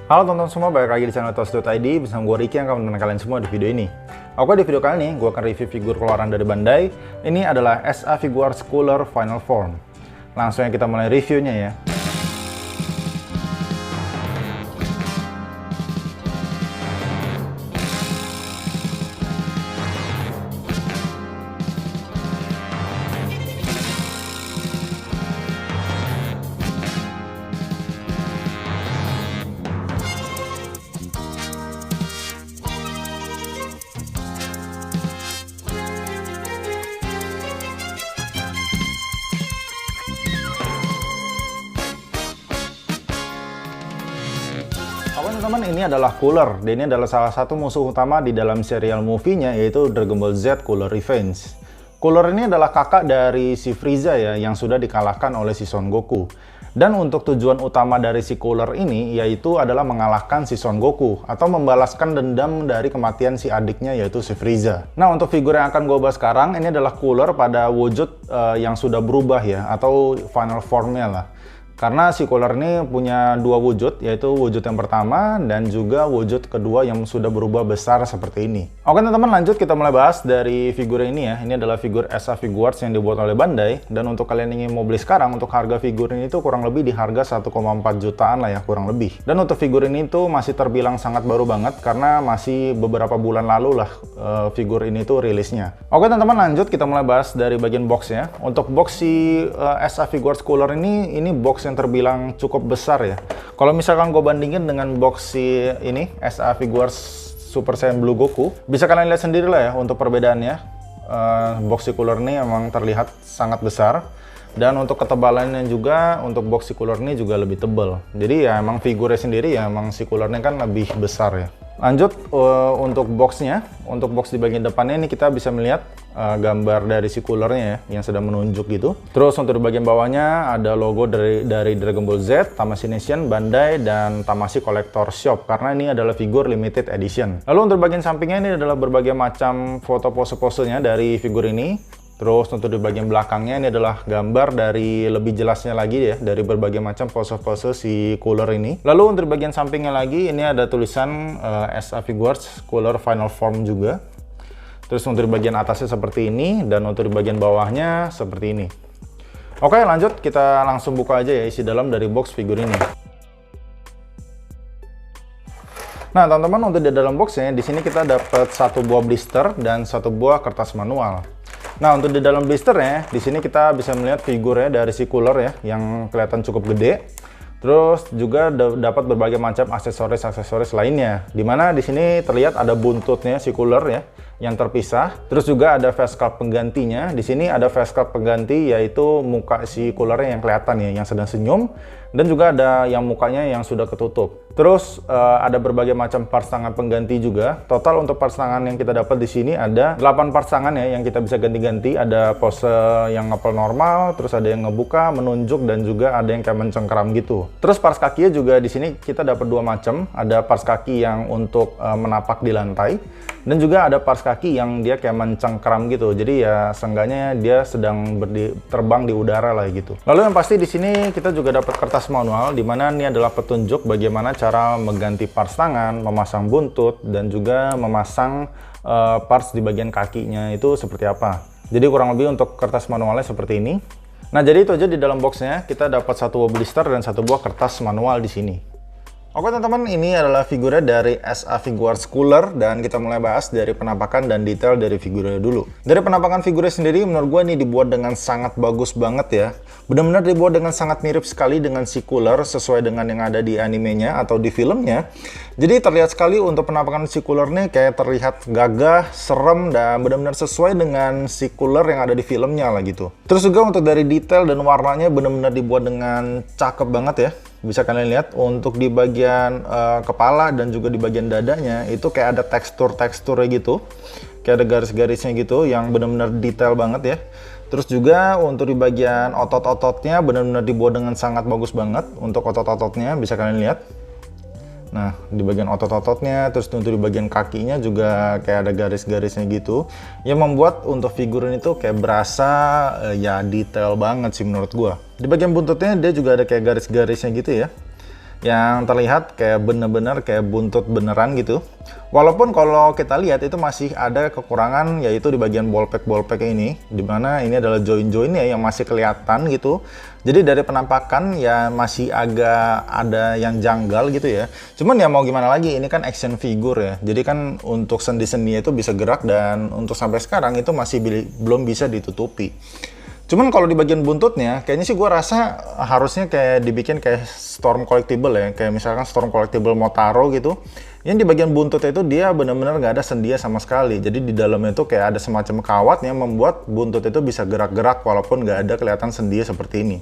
Halo teman-teman semua, balik lagi di channel Toast.id bersama gue Ricky yang akan menemani kalian semua di video ini. Oke, di video kali ini gue akan review figur keluaran dari Bandai. Ini adalah SA Figuarts Cooler Final Form. Langsung ya kita mulai reviewnya ya. Oke teman-teman, ini adalah Cooler. Dan ini adalah salah satu musuh utama di dalam serial movie-nya, yaitu Dragon Ball Z Cooler Revenge. Cooler ini adalah kakak dari si Frieza ya, yang sudah dikalahkan oleh si Son Goku. Dan untuk tujuan utama dari si Cooler ini, yaitu adalah mengalahkan si Son Goku, atau membalaskan dendam dari kematian si adiknya, yaitu si Frieza. Nah, untuk figur yang akan gue bahas sekarang, ini adalah Cooler pada wujud yang sudah berubah ya, atau final form-nya lah. Karena si Cooler ini punya dua wujud, yaitu wujud yang pertama dan juga wujud kedua yang sudah berubah besar seperti ini. Oke teman-teman, lanjut kita mulai bahas dari figur ini ya. Ini adalah figur SA Figuarts yang dibuat oleh Bandai. Dan untuk kalian yang ingin mau beli sekarang, untuk harga figur ini tuh kurang lebih di harga 1,4 jutaan lah ya, kurang lebih. Dan untuk figur ini tuh masih terbilang sangat baru banget, karena masih beberapa bulan lalu lah figur ini tuh rilisnya. Oke teman-teman, lanjut kita mulai bahas dari bagian box ya. Untuk box si SA Figuarts Cooler ini box yang terbilang cukup besar ya. Kalau misalkan gue bandingin dengan box si ini SA Figuarts Super Saiyan Blue Goku, bisa kalian lihat sendiri lah ya untuk perbedaannya. Box si Cooler ini emang terlihat sangat besar, dan untuk ketebalannya juga untuk box si Cooler ini juga lebih tebal. Jadi ya emang figurnya sendiri ya emang si Cooler ini kan lebih besar ya. Lanjut untuk boxnya, untuk box di bagian depannya ini kita bisa melihat gambar dari si coolernya ya, yang sedang menunjuk gitu. Terus untuk di bagian bawahnya ada logo dari Dragon Ball Z, Tamashii Nation, Bandai, dan Tamashii Collector Shop, karena ini adalah figur limited edition. Lalu untuk bagian sampingnya ini adalah berbagai macam foto pose-posenya dari figur ini. Terus untuk di bagian belakangnya ini adalah gambar dari lebih jelasnya lagi ya, dari berbagai macam pose-pose si Cooler ini. Lalu untuk di bagian sampingnya lagi ini ada tulisan SA Figuarts Cooler Final Form juga. Terus untuk di bagian atasnya seperti ini, dan untuk di bagian bawahnya seperti ini. Oke lanjut, kita langsung buka aja ya isi dalam dari box figur ini. Nah teman-teman, untuk di dalam boxnya di sini kita dapat satu buah blister dan satu buah kertas manual. Nah untuk di dalam blisternya, di sini kita bisa melihat figurnya dari si Cooler ya, yang kelihatan cukup gede. Terus juga dapat berbagai macam aksesoris lainnya. Dimana di sini terlihat ada buntutnya si Cooler ya, yang terpisah. Terus juga ada face sculpt penggantinya. Di sini ada face sculpt pengganti, yaitu muka si Coolernya yang kelihatan ya, yang sedang senyum. Dan juga ada yang mukanya yang sudah ketutup. Terus ada berbagai macam parts tangan pengganti juga. Total untuk parts tangan yang kita dapat di sini ada 8 parts tangan ya, yang kita bisa ganti-ganti. Ada pose yang ngepel normal, terus ada yang ngebuka, menunjuk, dan juga ada yang kayak mencengkeram gitu. Terus parts kakinya juga di sini kita dapat dua macam. Ada parts kaki yang untuk menapak di lantai, dan juga ada parts kaki yang dia kayak mencengkeram gitu. Jadi ya seenggaknya dia sedang terbang di udara lah gitu. Lalu yang pasti di sini kita juga dapat kertas manual, dimana ini adalah petunjuk bagaimana cara mengganti parts tangan, memasang buntut, dan juga memasang parts di bagian kakinya itu seperti apa. Jadi kurang lebih untuk kertas manualnya seperti ini. Nah jadi itu aja di dalam boxnya. Kita dapat satu buah blister dan satu buah kertas manual di sini. Oke teman-teman, ini adalah figurnya dari SA Figuarts Cooler, dan kita mulai bahas dari penampakan dan detail dari figurnya dulu. Dari penampakan figurnya sendiri, menurut gue ini dibuat dengan sangat bagus banget ya. Benar-benar dibuat dengan sangat mirip sekali dengan si Cooler, sesuai dengan yang ada di animenya atau di filmnya. Jadi terlihat sekali untuk penampakan si Cooler nih kayak terlihat gagah, serem, dan benar-benar sesuai dengan si Cooler yang ada di filmnya lah gitu. Terus juga untuk dari detail dan warnanya benar-benar dibuat dengan cakep banget ya. Bisa kalian lihat untuk di bagian kepala dan juga di bagian dadanya itu kayak ada teksturnya gitu, kayak ada garis-garisnya gitu yang benar-benar detail banget ya. Terus juga untuk di bagian otot-ototnya benar-benar dibuat dengan sangat bagus banget. Untuk otot-ototnya bisa kalian lihat. Nah, di bagian otot-ototnya, terus untuk di bagian kakinya juga kayak ada garis-garisnya gitu. Yang membuat untuk figurin itu kayak berasa ya detail banget sih menurut gua. Di bagian buntutnya dia juga ada kayak garis-garisnya gitu ya. yang terlihat kayak bener-bener kayak buntut beneran gitu. Walaupun kalau kita lihat itu masih ada kekurangan, yaitu di bagian ballpack ini, dimana ini adalah join-joinnya yang masih kelihatan gitu. Jadi dari penampakan ya masih agak ada yang janggal gitu ya. Cuman ya mau gimana lagi, ini kan action figure ya. Jadi kan untuk sendi-sendinya itu bisa gerak, dan untuk sampai sekarang itu masih belum bisa ditutupi. Cuman kalau di bagian buntutnya, kayaknya sih gue rasa harusnya kayak dibikin kayak Storm Collectible ya. Kayak misalkan Storm Collectible Motaro gitu. Yang di bagian buntutnya itu dia benar-benar nggak ada sendia sama sekali. Jadi di dalamnya itu kayak ada semacam kawat yang membuat buntut itu bisa gerak-gerak walaupun nggak ada kelihatan sendia seperti ini.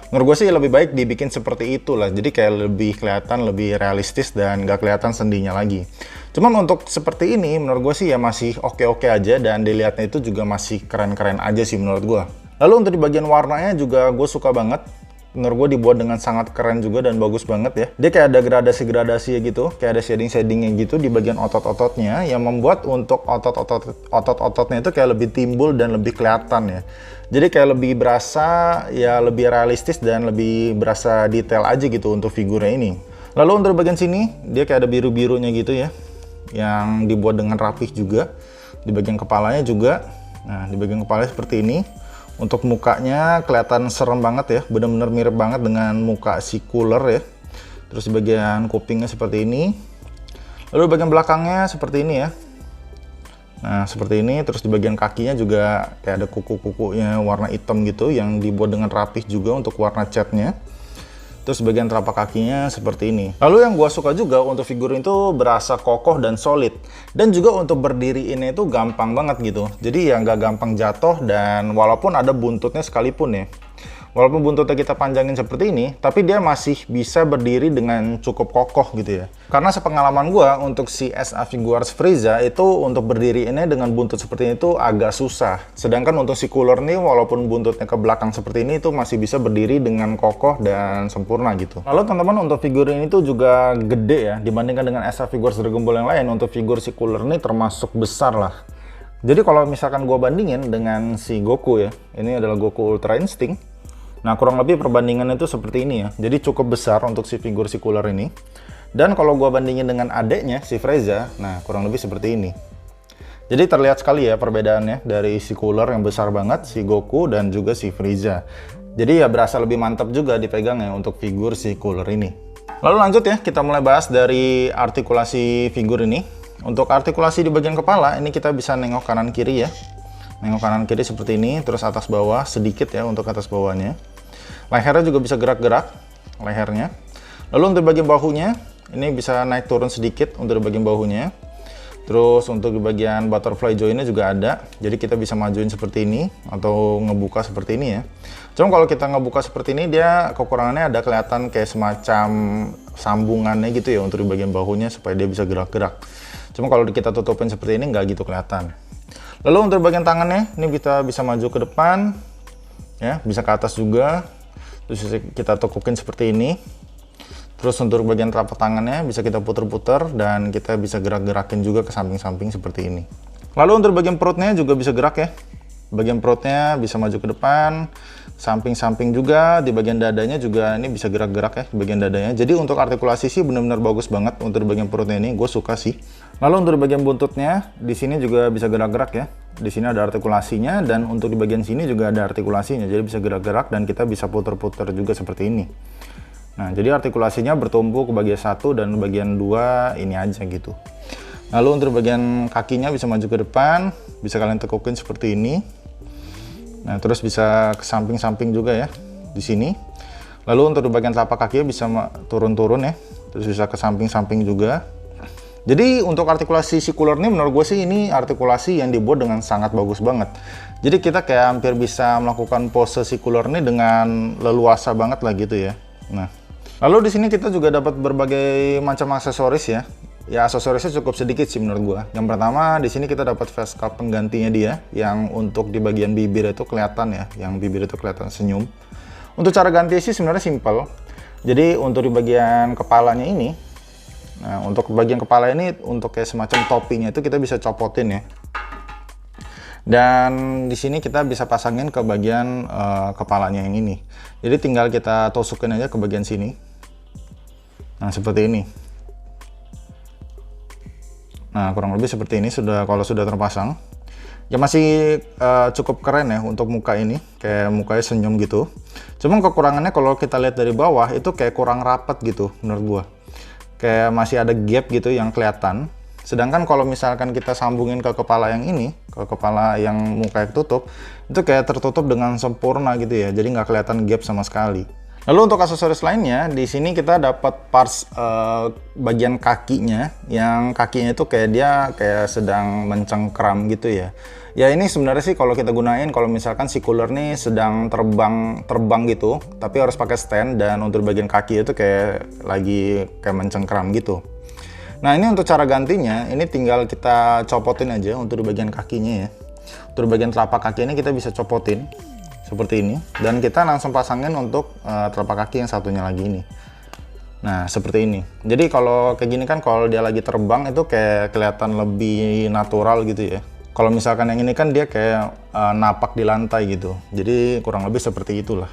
Menurut gue sih lebih baik dibikin seperti itulah. Jadi kayak lebih kelihatan, lebih realistis dan nggak kelihatan sendinya lagi. Cuman untuk seperti ini menurut gue sih ya masih oke-oke aja, dan dilihatnya itu juga masih keren-keren aja sih menurut gue. Lalu untuk di bagian warnanya juga gue suka banget. Menurut gue dibuat dengan sangat keren juga dan bagus banget ya. Dia kayak ada gradasi-gradasi gitu, kayak ada shading-shadingnya gitu di bagian otot-ototnya, yang membuat untuk otot-ototnya itu kayak lebih timbul dan lebih kelihatan ya. Jadi kayak lebih berasa ya, lebih realistis dan lebih berasa detail aja gitu untuk figurnya ini. Lalu untuk bagian sini dia kayak ada biru-birunya gitu ya, yang dibuat dengan rapih juga. Di bagian kepalanya juga. Nah, di bagian kepalanya seperti ini. Untuk mukanya kelihatan serem banget ya, bener-bener mirip banget dengan muka si Cooler ya. Terus di bagian kupingnya seperti ini. Lalu bagian belakangnya seperti ini ya. Nah, seperti ini. Terus di bagian kakinya juga kayak ada kuku-kukunya warna hitam gitu, yang dibuat dengan rapih juga untuk warna catnya. Terus bagian telapak kakinya seperti ini. Lalu yang gue suka juga untuk figur itu berasa kokoh dan solid. Dan juga untuk berdiri ini itu gampang banget gitu. Jadi ya nggak gampang jatuh, dan walaupun ada buntutnya sekalipun ya. Walaupun buntutnya kita panjangin seperti ini, tapi dia masih bisa berdiri dengan cukup kokoh gitu ya. Karena sepengalaman gue untuk si SA Figuarts Frieza itu untuk berdiri ini dengan buntut seperti ini itu agak susah. Sedangkan untuk si Cooler nih, walaupun buntutnya ke belakang seperti ini, itu masih bisa berdiri dengan kokoh dan sempurna gitu. Lalu teman-teman, untuk figur ini tuh juga gede ya, dibandingkan dengan SA Figuarts Dragon Ball yang lain. Untuk figur si Cooler nih termasuk besar lah. Jadi kalau misalkan gue bandingin dengan si Goku ya, ini adalah Goku Ultra Instinct. Nah, kurang lebih perbandingannya itu seperti ini ya. Jadi cukup besar untuk si figur si Cooler ini. Dan kalau gua bandingin dengan adeknya si Frieza, nah kurang lebih seperti ini. Jadi terlihat sekali ya perbedaannya dari si Cooler yang besar banget, si Goku, dan juga si Frieza. Jadi ya berasa lebih mantap juga dipegangnya untuk figur si Cooler ini. Lalu lanjut ya, kita mulai bahas dari artikulasi figur ini. Untuk artikulasi di bagian kepala, ini kita bisa nengok kanan kiri ya. Nengok kanan kiri seperti ini, terus atas bawah sedikit ya untuk atas bawahnya. Lehernya juga bisa gerak-gerak, lehernya. Lalu untuk bagian bahunya, ini bisa naik turun sedikit untuk bagian bahunya. Terus untuk di bagian butterfly joinnya juga ada, jadi kita bisa majuin seperti ini, atau ngebuka seperti ini ya. Cuma kalau kita ngebuka seperti ini, dia kekurangannya ada kelihatan kayak semacam sambungannya gitu ya untuk di bagian bahunya, supaya dia bisa gerak-gerak. Cuma kalau kita tutupin seperti ini, nggak gitu kelihatan. Lalu untuk bagian tangannya, ini kita bisa maju ke depan, ya, bisa ke atas juga. Terus kita tekukin seperti ini. Terus untuk bagian telapak tangannya bisa kita puter-puter, dan kita bisa gerak-gerakin juga ke samping-samping seperti ini. Lalu untuk bagian perutnya juga bisa gerak ya. Bagian perutnya bisa maju ke depan, samping-samping juga. Di bagian dadanya juga ini bisa gerak-gerak ya, di bagian dadanya. Jadi untuk artikulasi sih benar-benar bagus banget untuk di bagian perutnya ini, gue suka sih. Lalu untuk di bagian buntutnya, di sini juga bisa gerak-gerak ya. Di sini ada artikulasinya, dan untuk di bagian sini juga ada artikulasinya. Jadi bisa gerak-gerak, dan kita bisa puter-puter juga seperti ini. Nah, jadi artikulasinya bertumbuh ke bagian 1 dan bagian 2 ini aja gitu. Lalu untuk bagian kakinya bisa maju ke depan, bisa kalian tekukin seperti ini. Nah, terus bisa ke samping-samping juga ya di sini. Lalu untuk bagian telapak kakinya bisa turun-turun ya. Terus bisa ke samping-samping juga. Jadi untuk artikulasi si Cooler ini, menurut gue sih ini artikulasi yang dibuat dengan sangat bagus banget. Jadi kita kayak hampir bisa melakukan pose si Cooler ini dengan leluasa banget lah gitu ya. Nah, lalu di sini kita juga dapat berbagai macam aksesoris ya. Ya, aksesorisnya cukup sedikit sih menurut gua. Yang pertama, di sini kita dapat face cap penggantinya dia, yang untuk di bagian bibir itu kelihatan ya, yang bibir itu kelihatan senyum. Untuk cara ganti sih sebenarnya simple. Jadi untuk di bagian kepalanya ini, nah untuk bagian kepala ini untuk kayak semacam topinya itu kita bisa copotin ya. Dan di sini kita bisa pasangin ke bagian kepalanya yang ini. Jadi tinggal kita tusukin aja ke bagian sini. Nah, seperti ini. Nah, kurang lebih seperti ini kalau sudah terpasang. Ya masih cukup keren ya untuk muka ini, kayak mukanya senyum gitu. Cuman kekurangannya kalau kita lihat dari bawah itu kayak kurang rapat gitu menurut gua. Kayak masih ada gap gitu yang kelihatan. Sedangkan kalau misalkan kita sambungin ke kepala yang ini, ke kepala yang mukanya tutup, itu kayak tertutup dengan sempurna gitu ya. Jadi nggak kelihatan gap sama sekali. Lalu untuk aksesoris lainnya, di sini kita dapat parts bagian kakinya, yang kakinya itu kayak dia kayak sedang mencengkram gitu ya. Ya ini sebenarnya sih kalau kita gunain, kalau misalkan si cooler nih sedang terbang gitu, tapi harus pakai stand, dan untuk bagian kaki itu kayak lagi kayak mencengkram gitu. Nah ini untuk cara gantinya, ini tinggal kita copotin aja untuk di bagian kakinya ya. Untuk di bagian telapak kaki ini kita bisa copotin seperti ini, dan kita langsung pasangin untuk telapak kaki yang satunya lagi ini. Nah seperti ini. Jadi kalau kayak gini kan kalau dia lagi terbang itu kayak kelihatan lebih natural gitu ya. Kalau misalkan yang ini kan dia kayak napak di lantai gitu. Jadi kurang lebih seperti itulah.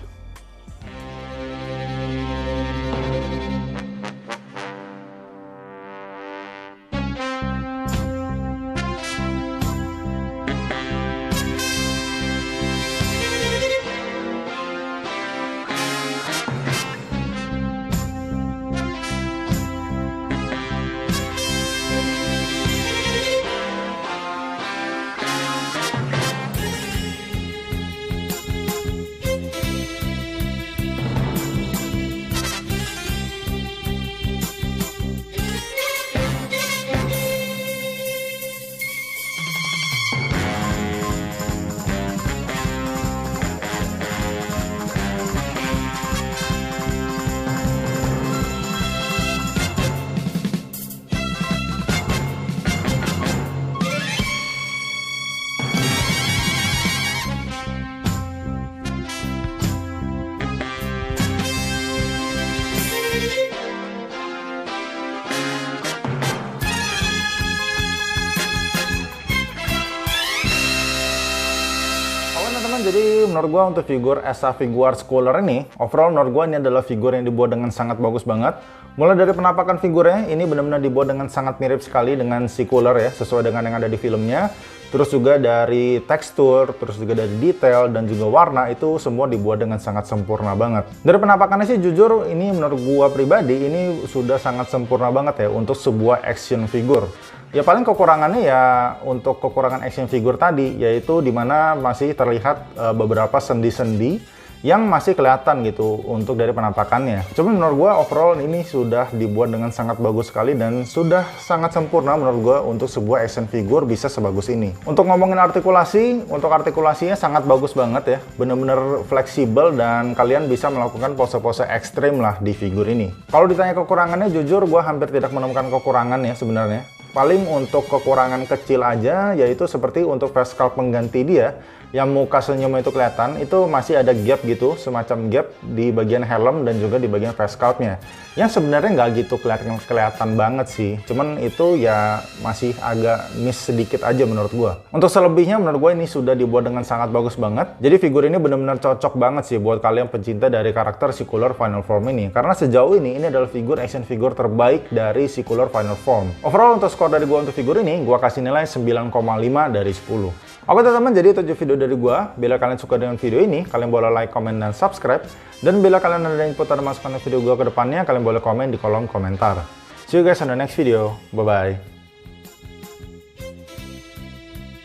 Jadi menurut gua untuk figur Esa Figuarts Cooler ini, overall menurut gua ini adalah figur yang dibuat dengan sangat bagus banget. Mulai dari penampakan figurnya, ini benar-benar dibuat dengan sangat mirip sekali dengan si cooler ya, sesuai dengan yang ada di filmnya. Terus juga dari tekstur, terus juga dari detail, dan juga warna, itu semua dibuat dengan sangat sempurna banget. Dari penampakannya sih jujur, ini menurut gua pribadi, ini sudah sangat sempurna banget ya untuk sebuah action figure. Ya paling kekurangannya ya untuk kekurangan action figure tadi, yaitu dimana masih terlihat beberapa sendi-sendi yang masih kelihatan gitu untuk dari penampakannya. Cuma menurut gue overall ini sudah dibuat dengan sangat bagus sekali dan sudah sangat sempurna menurut gue untuk sebuah action figure bisa sebagus ini. Untuk ngomongin artikulasi, untuk artikulasinya sangat bagus banget ya. Bener-bener fleksibel dan kalian bisa melakukan pose-pose ekstrim lah di figur ini. Kalau ditanya kekurangannya, jujur gue hampir tidak menemukan kekurangan ya sebenarnya. Paling untuk kekurangan kecil aja, yaitu seperti untuk face sculpt pengganti dia, yang muka senyum itu kelihatan, itu masih ada gap gitu, semacam gap di bagian helm dan juga di bagian face sculptnya. Yang sebenarnya nggak gitu kelihatan banget sih, cuman itu ya masih agak miss sedikit aja menurut gua. Untuk selebihnya menurut gua ini sudah dibuat dengan sangat bagus banget. Jadi figur ini benar-benar cocok banget sih buat kalian pencinta dari karakter si Cooler Final Form ini. Karena sejauh ini adalah figur action figure terbaik dari si Cooler Final Form. Overall untuk skor dari gua untuk figur ini, gua kasih nilai 9,5 dari 10. Oke teman-teman, jadi itu video dari gua. Bila kalian suka dengan video ini, kalian boleh like, comment, dan subscribe. Dan bila kalian ada input atau masukan video gua ke depannya, kalian boleh komen di kolom komentar. See you guys on the next video. Bye-bye.